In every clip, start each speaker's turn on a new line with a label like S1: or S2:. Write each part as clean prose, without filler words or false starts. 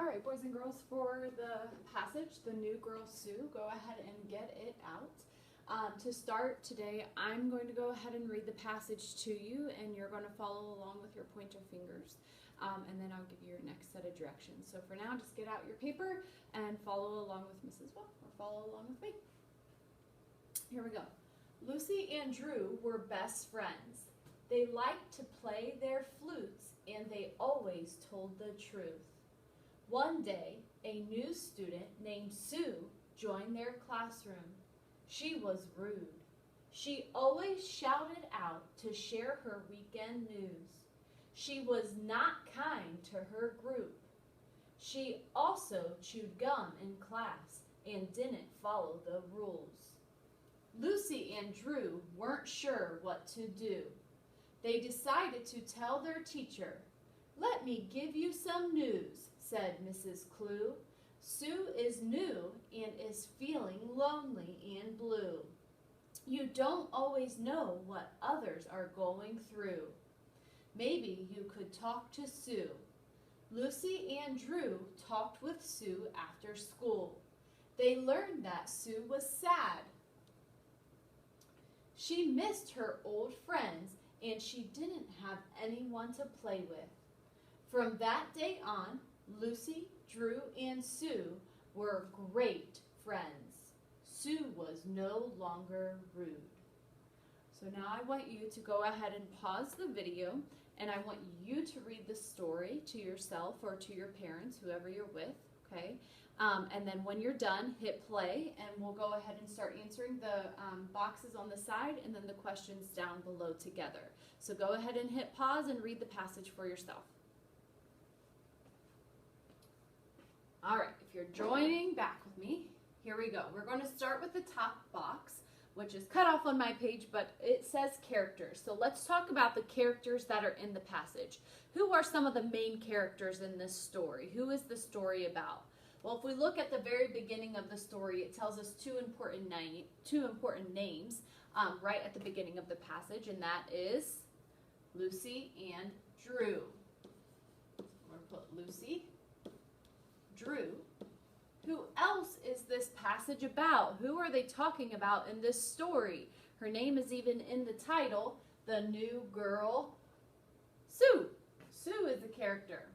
S1: All right, boys and girls, for the passage, The New Girl Sue, go ahead and get it out. To start today, I'm going to go ahead and read the passage to you, and you're going to follow along with your pointer fingers, and then I'll give you your next set of directions. So for now, just get out your paper and follow along with Mrs. Well, or follow along with me. Here we go. Lucy and Drew were best friends. They liked to play their flutes, and they always told the truth. One day, a new student named Sue joined their classroom. She was rude. She always shouted out to share her weekend news. She was not kind to her group. She also chewed gum in class and didn't follow the rules. Lucy and Drew weren't sure what to do. They decided to tell their teacher. "Let me give you some news," said Mrs. Clue. "Sue is new and is feeling lonely and blue. You don't always know what others are going through. Maybe you could talk to Sue." Lucy and Drew talked with Sue after school. They learned that Sue was sad. She missed her old friends and she didn't have anyone to play with. From that day on, Lucy, Drew, and Sue were great friends. Sue was no longer rude. So now I want you to go ahead and pause the video, and I want you to read the story to yourself or to your parents, whoever you're with, okay? And then when you're done, hit play, and we'll go ahead and start answering the boxes on the side and then the questions down below together. So go ahead and hit pause and read the passage for yourself. All right, if you're joining back with me, here we go. We're going to start with the top box, which is cut off on my page, but it says characters. So let's talk about the characters that are in the passage. Who are some of the main characters in this story? Who is the story about? Well, if we look at the very beginning of the story, it tells us two important names right at the beginning of the passage, and that is Lucy and Drew. We're going to put Lucy, Drew. Who else is this passage about? Who are they talking about in this story? Her name is even in the title, The New Girl Sue. Sue is the character.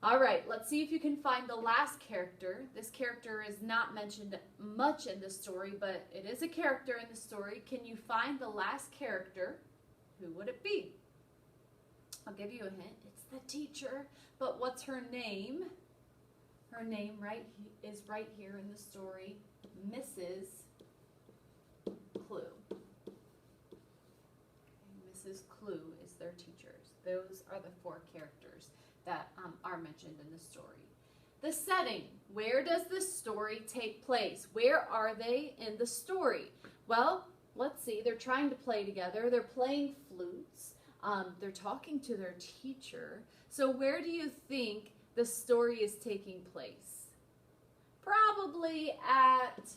S1: All right, let's see if you can find the last character. This character is not mentioned much in the story, but it is a character in the story. Can you find the last character? Who would it be? I'll give you a hint. It's the teacher. But what's her name? Her name is right here in the story, Mrs. Clue. Mrs. Clue is their teachers. Those are the four characters that are mentioned in the story. The setting. Where does this story take place? Where are they in the story? Well, let's see. They're trying to play together. They're playing flutes. They're talking to their teacher. So where do you think the story is taking place? Probably at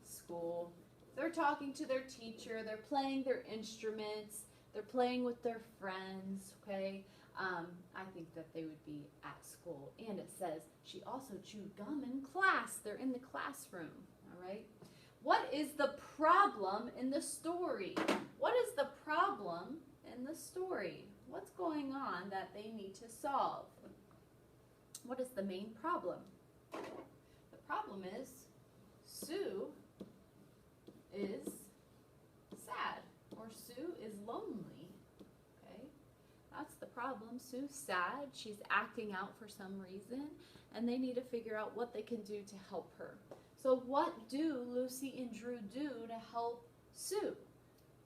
S1: school. They're talking to their teacher. They're playing their instruments. They're playing with their friends, okay? I think that they would be at school. And it says she also chewed gum in class. They're in the classroom, all right? What is the problem in the story? What is the problem in the story? What's going on that they need to solve? What is the main problem? The problem is Sue is sad, or Sue is lonely. Okay, that's the problem. Sue's sad. She's acting out for some reason, and they need to figure out what they can do to help her. So what do Lucy and Drew do to help Sue?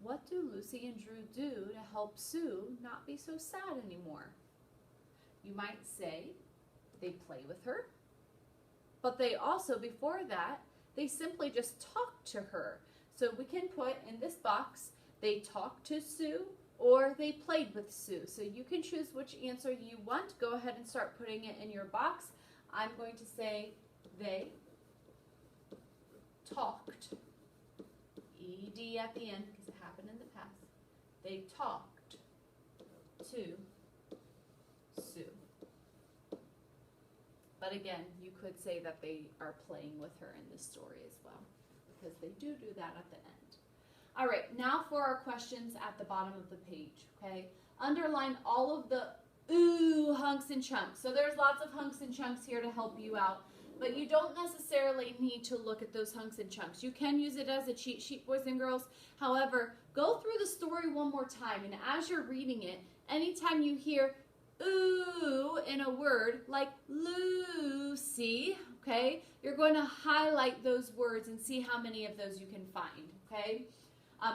S1: What do Lucy and Drew do to help Sue not be so sad anymore? You might say they play with her, but they also, before that, they simply just talk to her. So we can put in this box, they talked to Sue or they played with Sue. So you can choose which answer you want. Go ahead and start putting it in your box. I'm going to say they talked, ED at the end because it happened in the past. They talked to Sue. But again, you could say that they are playing with her in this story as well, because they do that at the end. All right, now for our questions at the bottom of the page, okay? Underline all of the ooh hunks and chunks. So there's lots of hunks and chunks here to help you out, but you don't necessarily need to look at those hunks and chunks. You can use it as a cheat sheet, boys and girls. However, go through the story one more time, and as you're reading it, anytime you hear ooh in a word like Lucy, okay, you're going to highlight those words and see how many of those you can find, okay?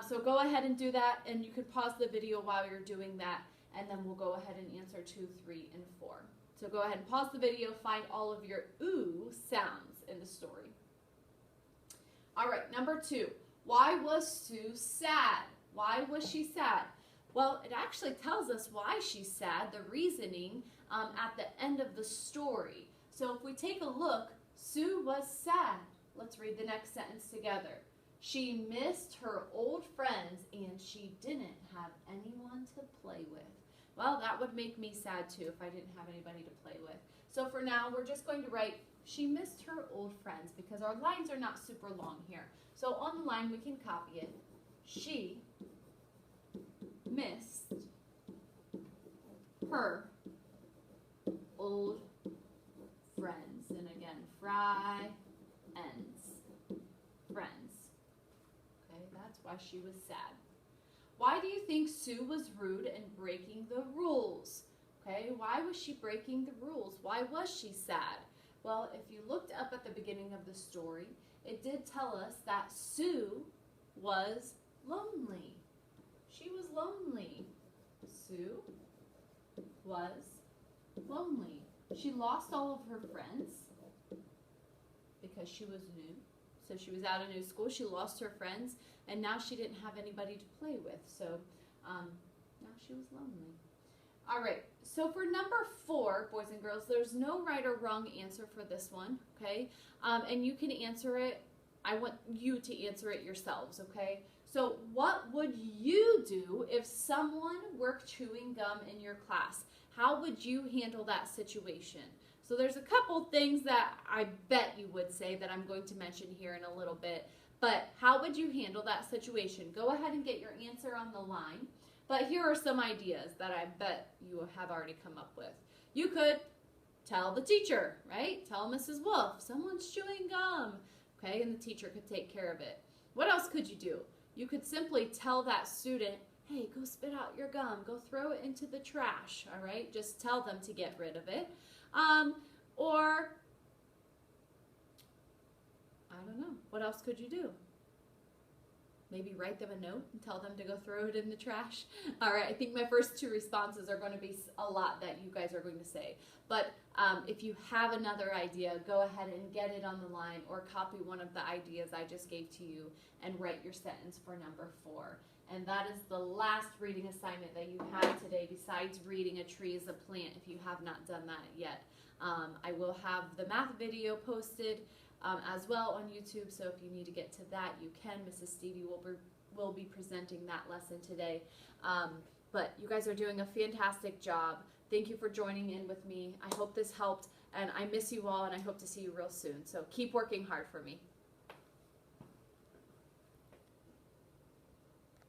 S1: So go ahead and do that, and you could pause the video while you're doing that, and then we'll go ahead and answer 2, 3, and 4. So go ahead and pause the video, find all of your ooh sounds in the story. All right, number 2. Why was Sue sad? Why was she sad? Well, it actually tells us why she's sad, the reasoning at the end of the story. So if we take a look, Sue was sad. Let's read the next sentence together. She missed her old friends and she didn't have anyone to play with. Well, that would make me sad too if I didn't have anybody to play with. So for now, we're just going to write, she missed her old friends, because our lines are not super long here. So on the line, we can copy it. She missed her old friends. And again, friends. Okay, that's why she was sad. Why do you think Sue was rude and breaking the rules? Okay, why was she breaking the rules? Why was she sad? Well, if you looked up at the beginning of the story, it did tell us that Sue was lonely. She was lonely. Sue was lonely. She lost all of her friends because she was new. So she was out of new school. She lost her friends, and now she didn't have anybody to play with. So now she was lonely. All right, so for number 4, boys and girls, there's no right or wrong answer for this one, okay? And you can answer it. I want you to answer it yourselves, okay? So what would you do if someone were chewing gum in your class? How would you handle that situation? So there's a couple things that I bet you would say that I'm going to mention here in a little bit. But how would you handle that situation? Go ahead and get your answer on the line. But here are some ideas that I bet you have already come up with. You could tell the teacher, right? Tell Mrs. Wolf, someone's chewing gum, okay? And the teacher could take care of it. What else could you do? You could simply tell that student, hey, go spit out your gum, go throw it into the trash, all right? Just tell them to get rid of it. Or, I don't know, what else could you do? Maybe write them a note and tell them to go throw it in the trash. All right, I think my first 2 responses are going to be a lot that you guys are going to say. But if you have another idea, go ahead and get it on the line or copy one of the ideas I just gave to you and write your sentence for number 4. And that is the last reading assignment that you have today, besides reading A Tree is a Plant, if you have not done that yet. I will have the math video posted as well on YouTube, so if you need to get to that, you can. Mrs. Stevie will be presenting that lesson today. But you guys are doing a fantastic job. Thank you for joining in with me. I hope this helped, and I miss you all, and I hope to see you real soon. So keep working hard for me.